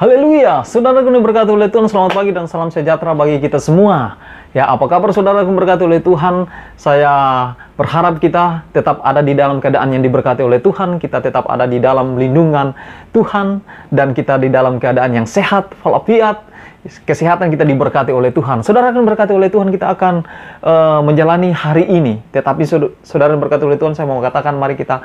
Haleluya, saudaraku yang berkati oleh Tuhan, selamat pagi dan salam sejahtera bagi kita semua. Ya, apa kabar saudaraku yang berkati oleh Tuhan? Saya berharap kita tetap ada di dalam keadaan yang diberkati oleh Tuhan, kita tetap ada di dalam lindungan Tuhan, dan kita di dalam keadaan yang sehat, walafiat, kesehatan kita diberkati oleh Tuhan. Saudara akan berkati oleh Tuhan, kita akan menjalani hari ini. Tetapi saudara berkati oleh Tuhan, saya mau katakan mari kita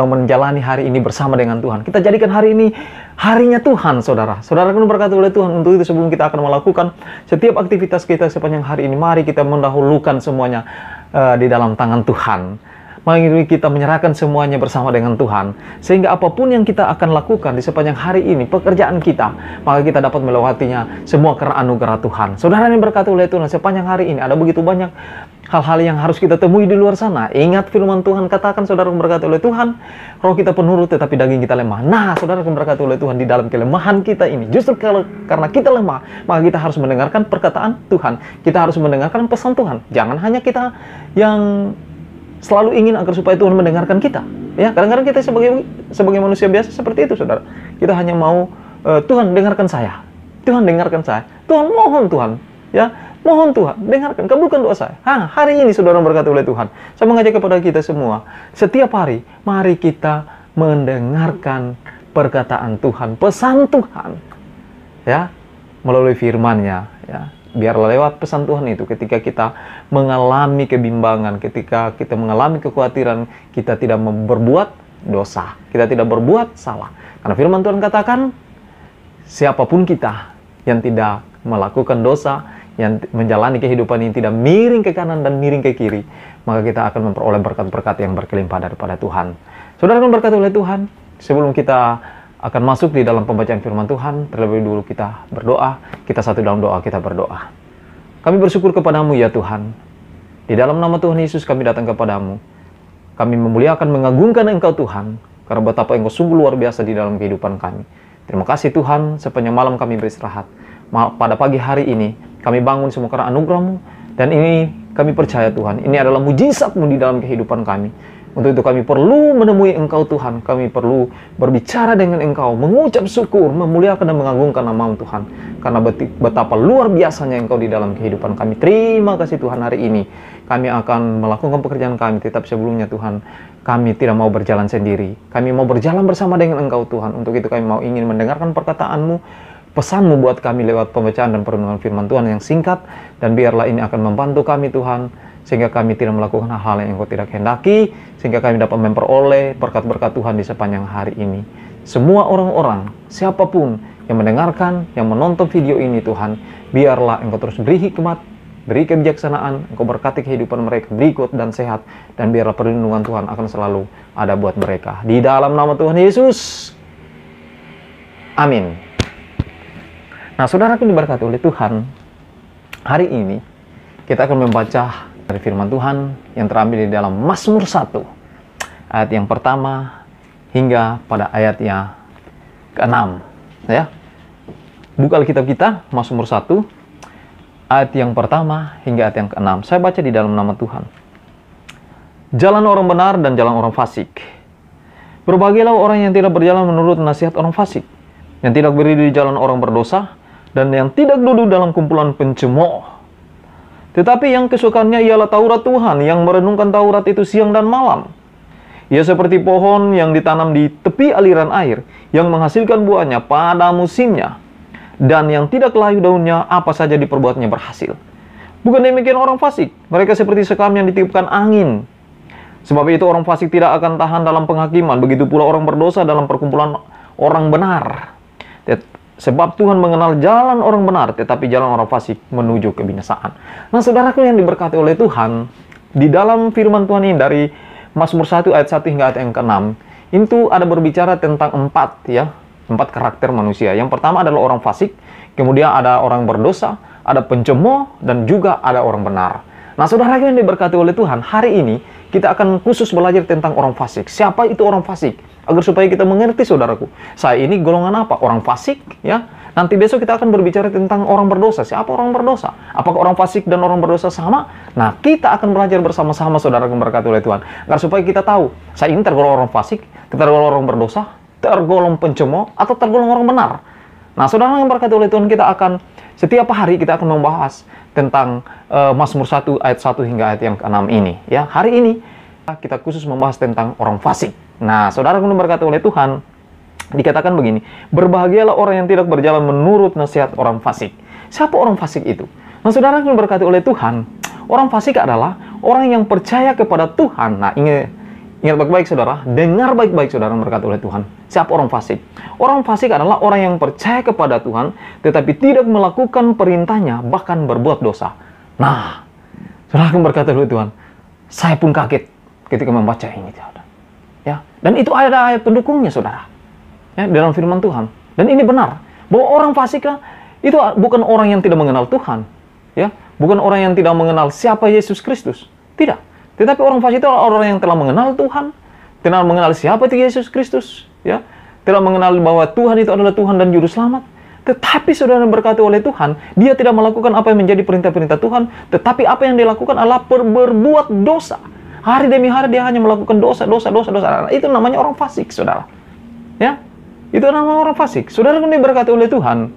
menjalani hari ini bersama dengan Tuhan. Kita jadikan hari ini harinya Tuhan, saudara. Saudara akan berkati oleh Tuhan. Untuk itu sebelum kita akan melakukan setiap aktivitas kita sepanjang hari ini, mari kita mendahulukan semuanya di dalam tangan Tuhan. Mari kita menyerahkan semuanya bersama dengan Tuhan, sehingga apapun yang kita akan lakukan di sepanjang hari ini, pekerjaan kita, maka kita dapat melewatinya semua karena anugerah Tuhan. Saudara yang berkati oleh Tuhan, sepanjang hari ini ada begitu banyak hal-hal yang harus kita temui di luar sana. Ingat firman Tuhan katakan, saudara yang berkati oleh Tuhan, roh kita penurut tetapi daging kita lemah. Nah, saudara yang berkati oleh Tuhan, di dalam kelemahan kita ini, justru karena kita lemah, maka kita harus mendengarkan perkataan Tuhan. Kita harus mendengarkan pesan Tuhan. Jangan hanya kita yang selalu ingin agar supaya Tuhan mendengarkan kita. Ya, kadang-kadang kita sebagai manusia biasa seperti itu, saudara. Kita hanya mau Tuhan dengarkan saya. Tuhan dengarkan saya. Tuhan mohon Tuhan, ya, mohon Tuhan dengarkan, kabulkan doa saya. Hari ini saudara berkati oleh Tuhan, saya mengajak kepada kita semua, setiap hari mari kita mendengarkan perkataan Tuhan, pesan Tuhan, ya, melalui firman-Nya, ya. Biarlah lewat pesan Tuhan itu, ketika kita mengalami kebimbangan, ketika kita mengalami kekhawatiran, kita tidak berbuat dosa, kita tidak berbuat salah. Karena firman Tuhan katakan, siapapun kita yang tidak melakukan dosa, yang menjalani kehidupan ini tidak miring ke kanan dan miring ke kiri, maka kita akan memperoleh berkat-berkat yang berkelimpah daripada Tuhan. Saudara akan berkati oleh Tuhan, sebelum kita akan masuk di dalam pembacaan firman Tuhan, terlebih dulu kita berdoa. Kita satu dalam doa, kita berdoa. Kami bersyukur kepadamu ya Tuhan. Di dalam nama Tuhan Yesus kami datang kepadamu. Kami memuliakan, mengagungkan Engkau Tuhan, karena betapa Engkau sungguh luar biasa di dalam kehidupan kami. Terima kasih Tuhan, sepanjang malam kami beristirahat. Pada pagi hari ini, kami bangun semua karena anugerah-Mu, dan ini kami percaya Tuhan, ini adalah mujizat-Mu di dalam kehidupan kami. Untuk itu kami perlu menemui Engkau Tuhan, kami perlu berbicara dengan Engkau, mengucap syukur, memuliakan dan mengagungkan nama-Mu Tuhan. Karena betapa luar biasanya Engkau di dalam kehidupan kami. Terima kasih Tuhan, hari ini kami akan melakukan pekerjaan kami, tetapi sebelumnya Tuhan, kami tidak mau berjalan sendiri. Kami mau berjalan bersama dengan Engkau Tuhan. Untuk itu kami mau ingin mendengarkan perkataan-Mu, pesan-Mu buat kami lewat pembacaan dan perenungan firman Tuhan yang singkat. Dan biarlah ini akan membantu kami Tuhan, sehingga kami tidak melakukan hal-hal yang Engkau tidak kehendaki, sehingga kami dapat memperoleh berkat-berkat Tuhan di sepanjang hari ini. Semua orang-orang, siapapun yang mendengarkan, yang menonton video ini Tuhan, biarlah Engkau terus beri hikmat, beri kebijaksanaan, Engkau berkati kehidupan mereka berikut dan sehat, dan biarlah perlindungan Tuhan akan selalu ada buat mereka. Di dalam nama Tuhan Yesus, amin. Nah, saudaraku diberkati oleh Tuhan, hari ini kita akan membaca dari firman Tuhan yang terambil di dalam Mazmur 1 ayat yang pertama hingga pada ayatnya ke-6, ya. Buka Alkitab kita, Mazmur 1 ayat yang pertama hingga ayat yang ke-6. Saya baca di dalam nama Tuhan. Jalan orang benar dan jalan orang fasik. Berbahagialah orang yang tidak berjalan menurut nasihat orang fasik, yang tidak berdiri di jalan orang berdosa, dan yang tidak duduk dalam kumpulan pencemooh. Tetapi yang kesukaannya ialah Taurat Tuhan, yang merenungkan Taurat itu siang dan malam. Ia seperti pohon yang ditanam di tepi aliran air, yang menghasilkan buahnya pada musimnya, dan yang tidak layu daunnya, apa saja diperbuatnya berhasil. Bukan demikian orang fasik, mereka seperti sekam yang ditiupkan angin. Sebab itu orang fasik tidak akan tahan dalam penghakiman, begitu pula orang berdosa dalam perkumpulan orang benar. Sebab Tuhan mengenal jalan orang benar, tetapi jalan orang fasik menuju kebinasaan. Nah, saudaraku yang diberkati oleh Tuhan, di dalam firman Tuhan ini dari Mazmur 1 ayat 1 hingga ayat yang ke-6, itu ada berbicara tentang empat karakter manusia. Yang pertama adalah orang fasik, kemudian ada orang berdosa, ada pencemooh, dan juga ada orang benar. Nah, saudaraku yang diberkati oleh Tuhan, hari ini kita akan khusus belajar tentang orang fasik. Siapa itu orang fasik? Agar supaya kita mengerti, saudaraku, saya ini golongan apa? Orang fasik, ya. Nanti besok kita akan berbicara tentang orang berdosa. Siapa orang berdosa? Apakah orang fasik dan orang berdosa sama? Nah, kita akan belajar bersama-sama, saudara yang berkati oleh Tuhan. Agar supaya kita tahu, saya ini tergolong orang fasik, tergolong orang berdosa, tergolong pencemooh, atau tergolong orang benar. Nah, saudara yang berkati oleh Tuhan, kita akan setiap hari kita akan membahas tentang Mazmur 1 ayat 1 hingga ayat yang ke-6 ini. Ya, hari ini kita khusus membahas tentang orang fasik. Nah, saudara yang berkati oleh Tuhan, dikatakan begini, berbahagialah orang yang tidak berjalan menurut nasihat orang fasik. Siapa orang fasik itu? Nah, saudara yang berkati oleh Tuhan, orang fasik adalah orang yang percaya kepada Tuhan. Nah, ingat baik-baik saudara, dengar baik-baik saudara yang berkati oleh Tuhan. Siapa orang fasik? Orang fasik adalah orang yang percaya kepada Tuhan, tetapi tidak melakukan perintahnya, bahkan berbuat dosa. Nah, saudara yang berkati oleh Tuhan, saya pun kaget ketika membaca ini, saudara. Ya, dan itu ada ayat pendukungnya, saudara. Ya, dalam firman Tuhan. Dan ini benar, bahwa orang fasik itu bukan orang yang tidak mengenal Tuhan. Ya, bukan orang yang tidak mengenal siapa Yesus Kristus. Tidak. Tetapi orang fasik itu adalah orang yang telah mengenal Tuhan, telah mengenal siapa itu Yesus Kristus, ya, telah mengenal bahwa Tuhan itu adalah Tuhan dan Juru Selamat. Tetapi saudara yang berkati oleh Tuhan, dia tidak melakukan apa yang menjadi perintah-perintah Tuhan, tetapi apa yang dilakukan adalah berbuat dosa. Hari demi hari dia hanya melakukan dosa. Itu namanya orang fasik, saudara. Ya, itu namanya orang fasik. Saudara yang diberkati oleh Tuhan,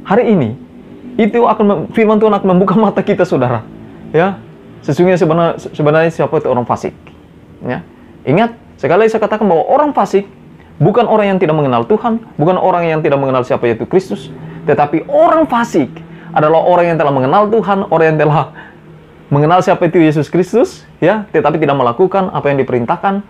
hari ini itu firman Tuhan akan membuka mata kita, saudara. Ya, sesungguhnya sebenarnya siapa itu orang fasik. Ya, ingat, sekali lagi saya katakan bahwa orang fasik bukan orang yang tidak mengenal Tuhan, bukan orang yang tidak mengenal siapa yaitu Kristus, tetapi orang fasik adalah orang yang telah mengenal Tuhan, orang yang telah mengenal siapa itu Yesus Kristus, ya, tetapi tidak melakukan apa yang diperintahkan.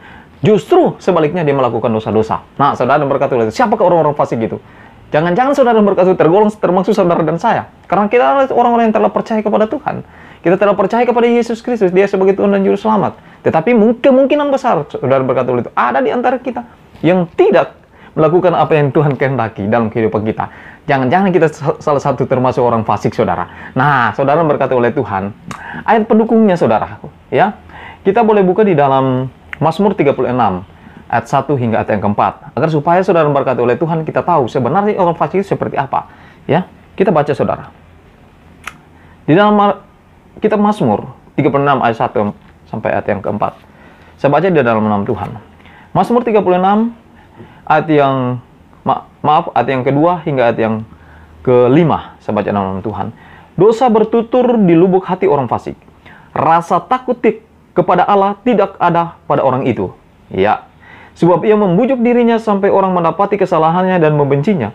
Justru sebaliknya dia melakukan dosa-dosa. Nah, saudara yang berkati oleh Tuhan, siapakah orang-orang fasik itu? Jangan-jangan saudara yang berkati tergolong termasuk saudara dan saya, karena kita adalah orang-orang yang telah percaya kepada Tuhan. Kita telah percaya kepada Yesus Kristus, dia sebagai Tuhan dan Juru Selamat. Tetapi kemungkinan besar saudara berkati oleh itu ada di antara kita yang tidak melakukan apa yang Tuhan kehendaki dalam kehidupan kita. Jangan-jangan kita salah satu termasuk orang fasik, saudara. Nah, saudara berkati oleh Tuhan, ayat pendukungnya, saudara, ya, kita boleh buka di dalam Mazmur 36 ayat 1 hingga ayat yang keempat, agar supaya saudara berkati oleh Tuhan kita tahu sebenarnya orang fasik itu seperti apa. Ya, kita baca, saudara, di dalam kitab Mazmur 36 ayat 1 sampai ayat yang keempat. Saya baca di dalam nama Tuhan. Mazmur 36 ayat yang ayat yang kedua hingga ayat yang kelima. Saya baca dalam nama Tuhan. Dosa bertutur di lubuk hati orang fasik. Rasa takut kepada Allah tidak ada pada orang itu. Ya, sebab ia membujuk dirinya sampai orang mendapati kesalahannya dan membencinya.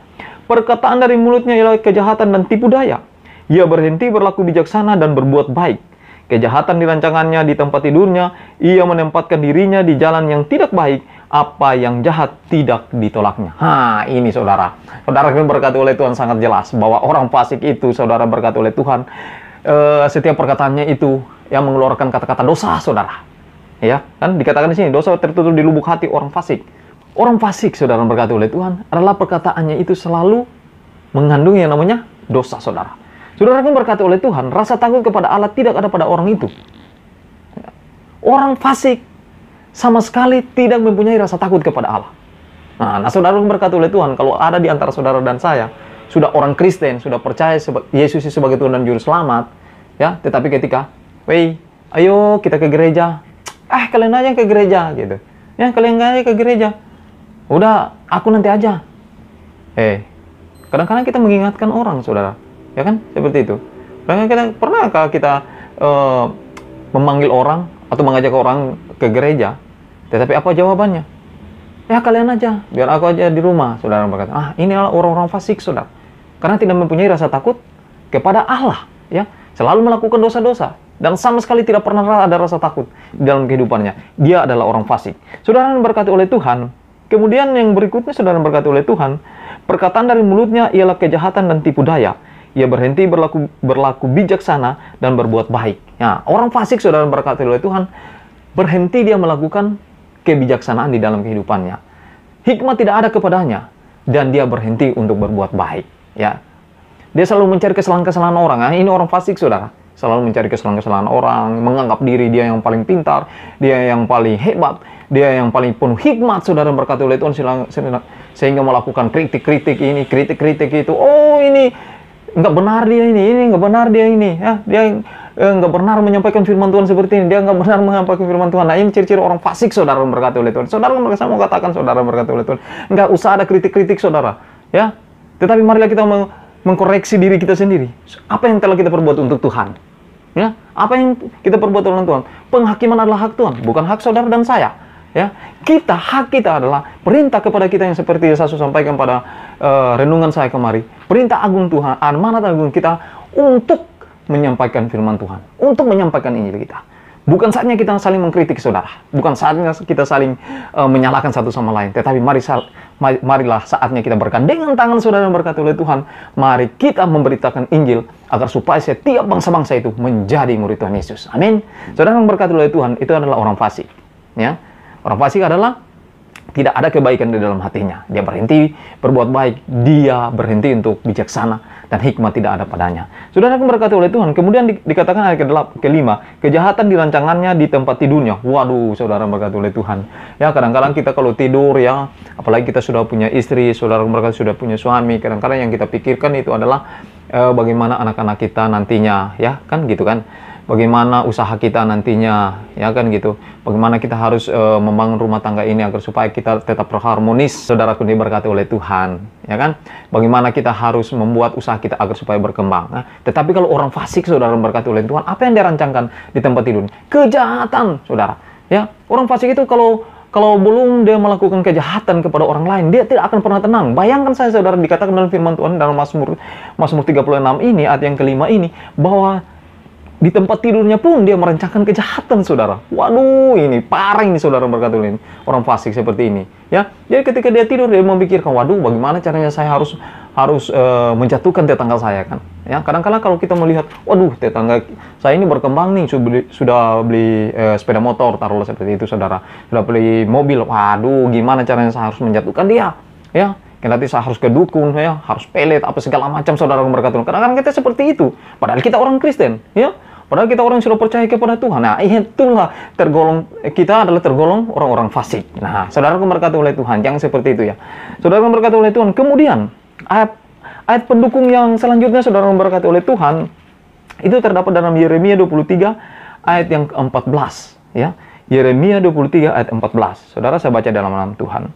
Perkataan dari mulutnya ialah kejahatan dan tipu daya. Ia berhenti berlaku bijaksana dan berbuat baik. Kejahatan di rancangannya, di tempat tidurnya. Ia menempatkan dirinya di jalan yang tidak baik. Apa yang jahat tidak ditolaknya. Ini saudara. Saudara yang berkati oleh Tuhan sangat jelas bahwa orang fasik itu, saudara berkati oleh Tuhan, setiap perkataannya itu yang mengeluarkan kata-kata dosa, saudara. Ya, kan dikatakan di sini dosa tertutup di lubuk hati orang fasik. Orang fasik, saudara berkati oleh Tuhan, adalah perkataannya itu selalu mengandung yang namanya dosa, saudara. Saudara yang berkati oleh Tuhan, rasa takut kepada Allah tidak ada pada orang itu. Orang fasik sama sekali tidak mempunyai rasa takut kepada Allah. Nah, saudara yang berkati oleh Tuhan, kalau ada di antara saudara dan saya, sudah orang Kristen, sudah percaya Yesus sebagai Tuhan dan Juru Selamat, ya, tetapi ketika, "Wey, ayo kita ke gereja." Kalian aja ke gereja, gitu. Ya, kalian aja ke gereja. Udah, aku nanti aja. Kadang-kadang kita mengingatkan orang, saudara. Ya kan? Seperti itu. Pernahkah kita memanggil orang atau mengajak orang ke gereja, tetapi apa jawabannya? Ya, kalian aja, biar aku aja di rumah, saudara berkata. Inilah orang-orang fasik, saudara. Karena tidak mempunyai rasa takut kepada Allah, ya. Selalu melakukan dosa-dosa dan sama sekali tidak pernah ada rasa takut di dalam kehidupannya. Dia adalah orang fasik. Saudara yang berkati oleh Tuhan, kemudian yang berikutnya saudara yang berkati oleh Tuhan, perkataan dari mulutnya ialah kejahatan dan tipu daya. Ia berhenti berlaku bijaksana dan berbuat baik. Nah, orang fasik, saudara berkati oleh Tuhan, berhenti dia melakukan kebijaksanaan di dalam kehidupannya. Hikmat tidak ada kepadanya, dan dia berhenti untuk berbuat baik. Ya, dia selalu mencari kesalahan-kesalahan orang. Ini orang fasik, saudara. Selalu mencari kesalahan-kesalahan orang, menganggap diri dia yang paling pintar, dia yang paling hebat, dia yang paling penuh hikmat, saudara berkati oleh Tuhan, sehingga melakukan kritik-kritik ini, kritik-kritik itu. Ini nggak benar dia ini nggak benar dia ini, ya, dia nggak benar menyampaikan firman Tuhan seperti ini, dia nggak benar menyampaikan firman Tuhan. Nah, ini ciri-ciri orang fasik, saudara berkati oleh Tuhan. Saudara, saya mau katakan, saudara berkati oleh Tuhan, nggak usah ada kritik-kritik, saudara, ya. Tetapi marilah kita mengkoreksi diri kita sendiri. Apa yang telah kita perbuat untuk Tuhan? Ya, apa yang kita perbuat untuk Tuhan? Penghakiman adalah hak Tuhan, bukan hak saudara dan saya. Ya, hak kita adalah perintah kepada kita yang seperti saya sampaikan pada renungan saya kemarin. Perintah agung Tuhan, amanat agung kita untuk menyampaikan firman Tuhan, untuk menyampaikan Injil kita. Bukan saatnya kita saling mengkritik saudara, bukan saatnya kita saling menyalahkan satu sama lain, tetapi marilah saatnya kita bergandengan tangan saudara yang berkati oleh Tuhan. Mari kita memberitakan Injil agar supaya setiap bangsa-bangsa itu menjadi murid Tuhan Yesus. Amin. Saudara yang berkati oleh Tuhan itu adalah orang fasik. Ya, orang fasik adalah tidak ada kebaikan di dalam hatinya. Dia berhenti berbuat baik, dia berhenti untuk bijaksana, dan hikmat tidak ada padanya. Saudara yang berkati oleh Tuhan, kemudian dikatakan ayat kelima, kejahatan di rancangannya di tempat tidurnya. Waduh, saudara yang berkati oleh Tuhan. Ya, kadang-kadang kita kalau tidur ya, apalagi kita sudah punya istri, saudara yang berkati sudah punya suami, kadang-kadang yang kita pikirkan itu adalah bagaimana anak-anak kita nantinya, ya kan gitu kan. Bagaimana usaha kita nantinya, ya kan gitu. Bagaimana kita harus membangun rumah tangga ini agar supaya kita tetap harmonis, saudaraku diberkati oleh Tuhan, ya kan. Bagaimana kita harus membuat usaha kita agar supaya berkembang. Nah, tetapi kalau orang fasik, saudara diberkati oleh Tuhan, apa yang dia rancangkan di tempat tidur? Kejahatan, saudara. Ya, orang fasik itu kalau belum dia melakukan kejahatan kepada orang lain, dia tidak akan pernah tenang. Bayangkan saya, saudara, dikatakan dalam firman Tuhan dalam Mazmur 36 ini, ayat yang kelima ini, bahwa di tempat tidurnya pun dia merancangkan kejahatan, saudara. Waduh, ini parah ini, saudara berkata ini. Orang fasik seperti ini, ya. Jadi ketika dia tidur, dia memikirkan, waduh, bagaimana caranya saya harus menjatuhkan tetangga saya, kan. Ya, kadang-kadang kalau kita melihat, waduh, tetangga saya ini berkembang nih, sudah beli sepeda motor, taruhlah seperti itu, saudara. Sudah beli mobil, waduh, gimana caranya saya harus menjatuhkan dia, ya. Nanti saya harus ke dukun, ya, harus pelet, apa segala macam, saudara berkata. Kadang-kadang kita seperti itu, padahal kita orang Kristen, ya. Padahal kita orang yang sudah percaya kepada Tuhan. Nah, itulah kita adalah tergolong orang-orang fasik. Nah, saudara berkati oleh Tuhan, jangan seperti itu ya. Saudara berkati oleh Tuhan. Kemudian, ayat pendukung yang selanjutnya, saudara berkati oleh Tuhan, itu terdapat dalam Yeremia 23 ayat yang ke-14. Ya, Yeremia 23 ayat 14. Saudara, saya baca dalam nama Tuhan.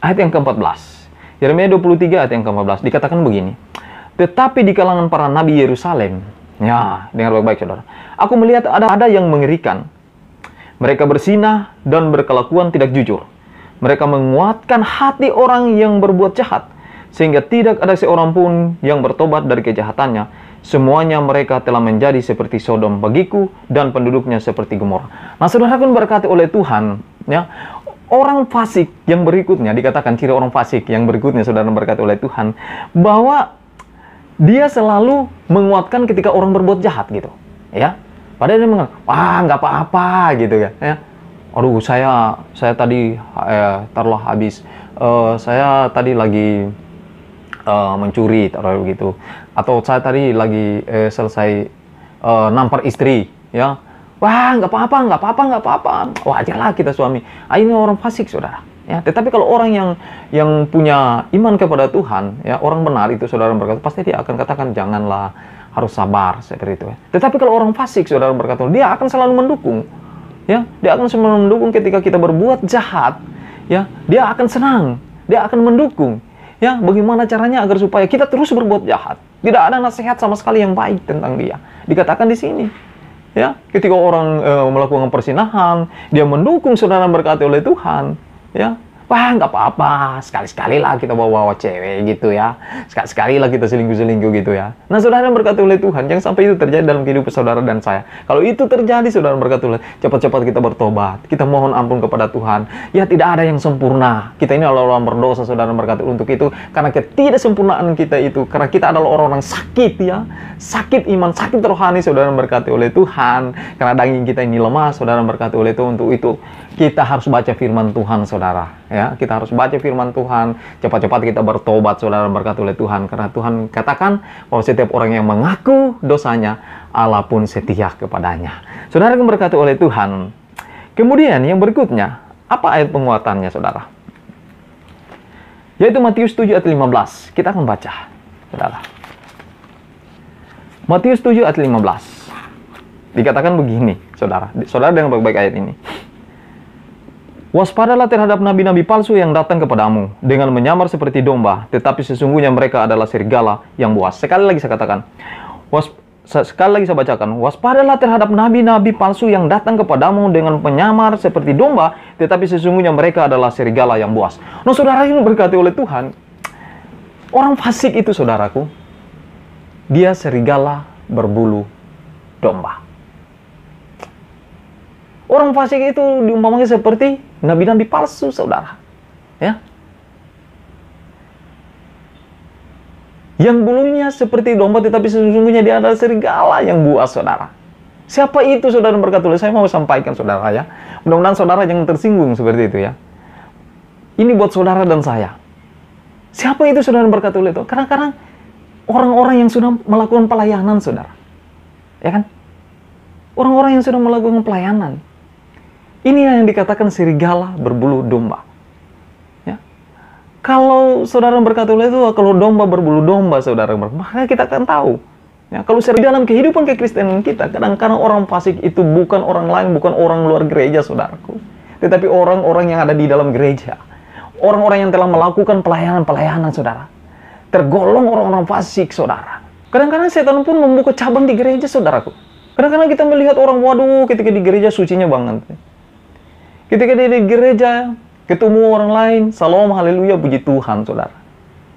Ayat yang ke-14. Yeremia 23 ayat yang ke-14 dikatakan begini. Tetapi di kalangan para nabi Yerusalem, ya, dengar baik-baik, saudara. Aku melihat ada yang mengerikan. Mereka bersinah dan berkelakuan tidak jujur. Mereka menguatkan hati orang yang berbuat jahat, sehingga tidak ada seorang pun yang bertobat dari kejahatannya. Semuanya mereka telah menjadi seperti Sodom bagiku, dan penduduknya seperti Gomora. Nah, saudara pun berkati oleh Tuhan, ya. Orang fasik yang berikutnya, dikatakan ciri orang fasik yang berikutnya, saudara berkati oleh Tuhan, bahwa dia selalu menguatkan ketika orang berbuat jahat gitu, ya. Padahal dia mengatakan, wah, nggak apa-apa gitu ya. Aduh, saya tadi taruhlah habis, saya tadi lagi mencuri, taruh gitu. Atau saya tadi lagi selesai nampar istri, ya. Wah, nggak apa-apa. Wajarlah kita suami. Ini orang fasik, saudara. Ya, tetapi kalau orang yang punya iman kepada Tuhan, ya, orang benar itu, saudara berkata, pasti dia akan katakan, janganlah, harus sabar, seperti itu. Ya. Tetapi kalau orang fasik, saudara berkata, dia akan selalu mendukung. Ya, dia akan selalu mendukung ketika kita berbuat jahat. Ya, dia akan senang, dia akan mendukung. Ya, bagaimana caranya agar supaya kita terus berbuat jahat. Tidak ada nasihat sama sekali yang baik tentang dia. Dikatakan di sini. Ya, ketika orang melakukan persinahan, dia mendukung, saudara berkati oleh Tuhan. Ya, wah, nggak apa-apa, sekali-sekali lah kita bawa cewek gitu ya, sekali-sekali lah kita selingkuh-selingkuh gitu ya. Nah, saudara berkati oleh Tuhan, jangan sampai itu terjadi dalam kehidupan saudara dan saya. Kalau itu terjadi, saudara berkati oleh, cepat-cepat kita bertobat, kita mohon ampun kepada Tuhan. Ya, tidak ada yang sempurna, kita ini adalah orang berdosa, saudara berkati. Untuk itu, karena ketidaksempurnaan kita itu, karena kita adalah orang-orang sakit ya, sakit iman, sakit rohani, saudara berkati oleh Tuhan, karena daging kita ini lemah, saudara berkati oleh Tuhan. Untuk itu kita harus baca firman Tuhan, saudara, ya. Kita harus baca firman Tuhan, cepat-cepat kita bertobat, saudara berkati oleh Tuhan, karena Tuhan katakan bahwa setiap orang yang mengaku dosanya, Allah pun setia kepadanya. Saudara yang berkati oleh Tuhan. Kemudian yang berikutnya, apa ayat penguatannya, saudara? Yaitu Matius 7 ayat 15. Kita akan baca, saudara. Matius 7 ayat 15. Dikatakan begini, saudara. Saudara dengan baik-baik ayat ini. Waspadalah terhadap nabi-nabi palsu yang datang kepadamu dengan menyamar seperti domba, tetapi sesungguhnya mereka adalah serigala yang buas. Sekali lagi saya katakan, sekali lagi saya bacakan, waspadalah terhadap nabi-nabi palsu yang datang kepadamu dengan menyamar seperti domba, tetapi sesungguhnya mereka adalah serigala yang buas. Nah, saudara ini berkati oleh Tuhan, orang fasik itu, saudaraku, dia serigala berbulu domba. Orang fasik itu diumpamakan seperti nabi-nabi palsu, saudara. Ya. Yang bulunya seperti domba, tetapi sesungguhnya dia adalah serigala yang buas, saudara. Siapa itu, saudara berkati oleh? Saya mau sampaikan, saudara, ya. Mudah-mudahan saudara jangan tersinggung seperti itu, ya. Ini buat saudara dan saya. Siapa itu, saudara berkati oleh itu? Kadang-kadang orang-orang yang sudah melakukan pelayanan, saudara. Ya kan? Orang-orang yang sudah melakukan pelayanan. Ini yang dikatakan serigala berbulu domba. Ya. Kalau saudara berkata itu, kalau domba berbulu domba, saudara, maka kita akan tahu. Ya, kalau dalam kehidupan kekristenan kita, kadang-kadang orang fasik itu bukan orang lain, bukan orang luar gereja, saudaraku. Tetapi orang-orang yang ada di dalam gereja. Orang-orang yang telah melakukan pelayanan-pelayanan, saudara. Tergolong orang-orang fasik, saudara. Kadang-kadang setan pun membuka cabang di gereja, saudaraku. Kadang-kadang kita melihat orang, waduh, ketika di gereja sucinya banget. Ketika dia di gereja, ketemu orang lain, salam, haleluya, puji Tuhan, saudara.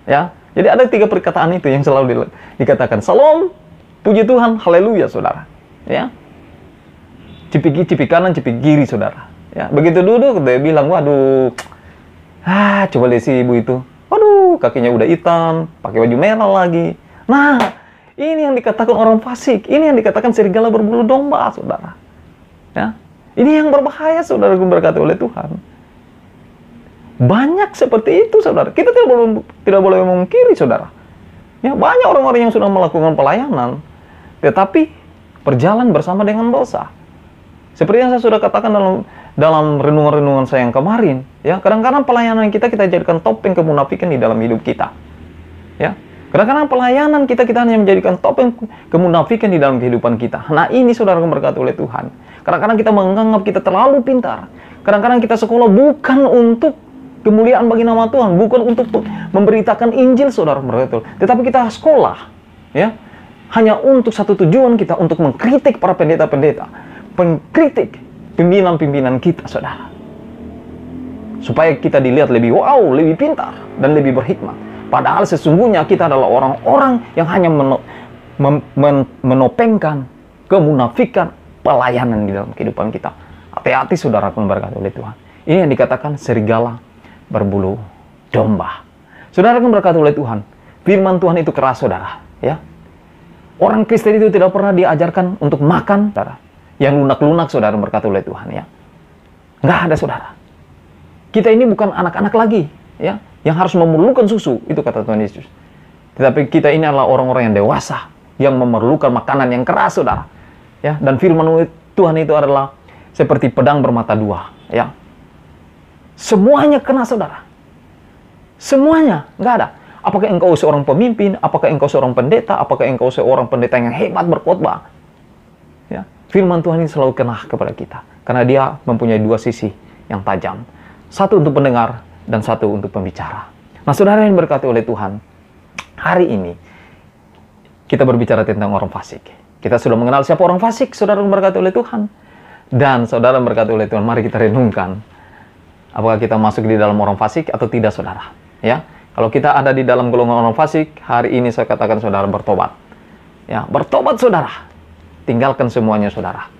Ya, jadi ada 3 perkataan itu yang selalu dikatakan. Salam, puji Tuhan, haleluya, saudara. Ya, cipik kanan, cipik kiri, saudara. Ya, begitu duduk, dia bilang, waduh, coba lihat si ibu itu. Waduh, kakinya udah hitam, pakai baju merah lagi. Nah, ini yang dikatakan orang fasik. Ini yang dikatakan serigala berbulu domba, saudara. Ya. Ini yang berbahaya, saudara, berkati oleh Tuhan. Banyak seperti itu, saudara. Kita tidak boleh memungkiri, saudara. Ya, banyak orang-orang yang sudah melakukan pelayanan, tetapi berjalan bersama dengan dosa. Seperti yang saya sudah katakan dalam renungan-renungan saya yang kemarin. Ya, kadang-kadang pelayanan kita jadikan topeng kemunafikan di dalam hidup kita. Ya. Kadang-kadang pelayanan kita hanya menjadikan topeng kemunafikan di dalam kehidupan kita. Nah, ini, saudara, berkati oleh Tuhan. Kadang-kadang kita menganggap kita terlalu pintar. Kadang-kadang kita sekolah bukan untuk kemuliaan bagi nama Tuhan, bukan untuk memberitakan Injil, saudara, berkati. Tetapi kita sekolah, ya, hanya untuk satu tujuan kita, untuk mengkritik para pendeta-pendeta, mengkritik pimpinan-pimpinan kita, saudara. Supaya kita dilihat lebih wow, lebih pintar, dan lebih berhikmat. Padahal sesungguhnya kita adalah orang-orang yang hanya menopengkan kemunafikan pelayanan di dalam kehidupan kita. Hati-hati, saudara, pun berkati oleh Tuhan. Ini yang dikatakan serigala berbulu domba. Saudara, pun berkati oleh Tuhan. Firman Tuhan itu keras, saudara. Ya, orang Kristen itu tidak pernah diajarkan untuk makan, saudara, yang lunak-lunak, saudara, berkati oleh Tuhan. Ya, nggak ada, saudara. Kita ini bukan anak-anak lagi, ya, yang harus memerlukan susu, itu kata Tuhan Yesus. Tetapi kita ini adalah orang-orang yang dewasa, yang memerlukan makanan yang keras, saudara. Ya, dan firman Tuhan itu adalah seperti pedang bermata 2. Ya, semuanya kena, saudara. Semuanya, nggak ada. Apakah engkau seorang pemimpin? Apakah engkau seorang pendeta? Apakah engkau seorang pendeta yang hebat berkhotbah? Ya, firman Tuhan ini selalu kena kepada kita, karena dia mempunyai 2 sisi yang tajam. Satu untuk pendengar, dan satu untuk pembicara. Nah, saudara yang berkati oleh Tuhan, hari ini kita berbicara tentang orang fasik. Kita sudah mengenal siapa orang fasik, saudara yang berkati oleh Tuhan. Dan saudara yang berkati oleh Tuhan, mari kita renungkan. Apakah kita masuk di dalam orang fasik atau tidak, saudara? Ya, kalau kita ada di dalam golongan orang fasik, hari ini saya katakan saudara bertobat. Ya, bertobat, saudara. Tinggalkan semuanya, saudara.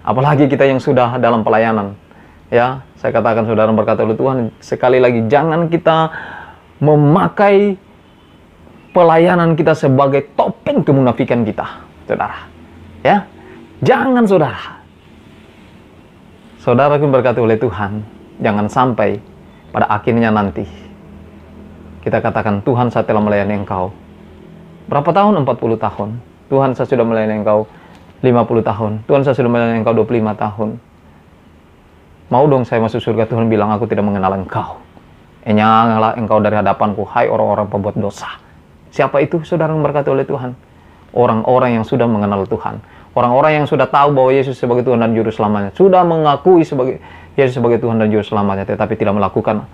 Apalagi kita yang sudah dalam pelayanan. Ya, saya katakan saudara berkata oleh Tuhan, sekali lagi jangan kita memakai pelayanan kita sebagai topeng kemunafikan kita, saudara. Ya, jangan, saudara. Saudara pun berkata oleh Tuhan, jangan sampai pada akhirnya nanti kita katakan, Tuhan, saya telah melayani Engkau. Berapa tahun? 40 tahun. Tuhan, saya sudah melayani Engkau 50 tahun. Tuhan, saya sudah melayani Engkau 25 tahun. Mau dong saya masuk surga? Tuhan bilang, aku tidak mengenal Engkau. Enyanglah Engkau dari hadapanku, hai orang-orang pembuat dosa. Siapa itu, saudara yang berkata oleh Tuhan? Orang-orang yang sudah mengenal Tuhan. Orang-orang yang sudah tahu bahwa Yesus sebagai Tuhan dan Juru Selamanya. Sudah mengakui Yesus sebagai Tuhan dan Juru Selamatnya, tetapi tidak melakukan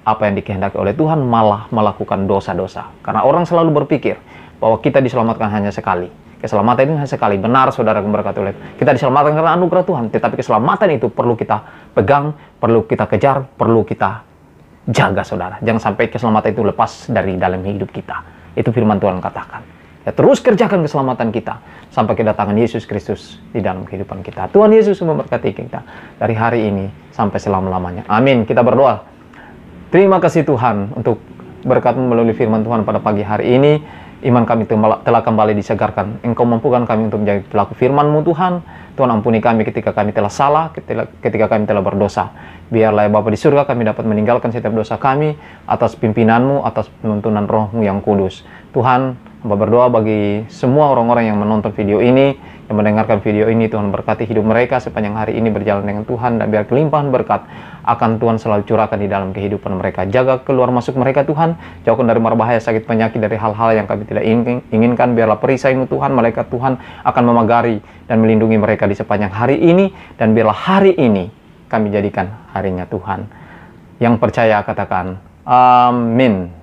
apa yang dikehendaki oleh Tuhan, malah melakukan dosa-dosa. Karena orang selalu berpikir bahwa kita diselamatkan hanya sekali. Keselamatan itu hanya sekali. Benar, saudara berkati oleh kita diselamatkan karena anugerah Tuhan. Tetapi keselamatan itu perlu kita pegang, perlu kita kejar, perlu kita jaga, saudara. Jangan sampai keselamatan itu lepas dari dalam hidup kita. Itu firman Tuhan katakan. Ya, terus kerjakan keselamatan kita sampai kedatangan Yesus Kristus di dalam kehidupan kita. Tuhan Yesus memberkati kita dari hari ini sampai selama-lamanya. Amin. Kita berdoa. Terima kasih Tuhan untuk berkat-Mu melalui firman Tuhan pada pagi hari ini. Iman kami telah kembali disegarkan. Engkau mampukan kami untuk menjadi pelaku firman-Mu Tuhan. Tuhan ampuni kami ketika kami telah salah, ketika kami telah berdosa. Biarlah ya Bapa di surga kami dapat meninggalkan setiap dosa kami atas pimpinan-Mu, atas penuntunan Roh-Mu yang kudus. Tuhan, hamba berdoa bagi semua orang-orang yang menonton video ini, yang mendengarkan video ini. Tuhan berkati hidup mereka sepanjang hari ini berjalan dengan Tuhan, dan biar kelimpahan berkat akan Tuhan selalu curahkan di dalam kehidupan mereka. Jaga keluar masuk mereka Tuhan, jauhkan dari mara bahaya, sakit, penyakit, dari hal-hal yang kami tidak inginkan. Biarlah perisai-Mu Tuhan, malaikat Tuhan akan memagari dan melindungi mereka di sepanjang hari ini, dan biarlah hari ini kami jadikan harinya Tuhan. Yang percaya katakan amin.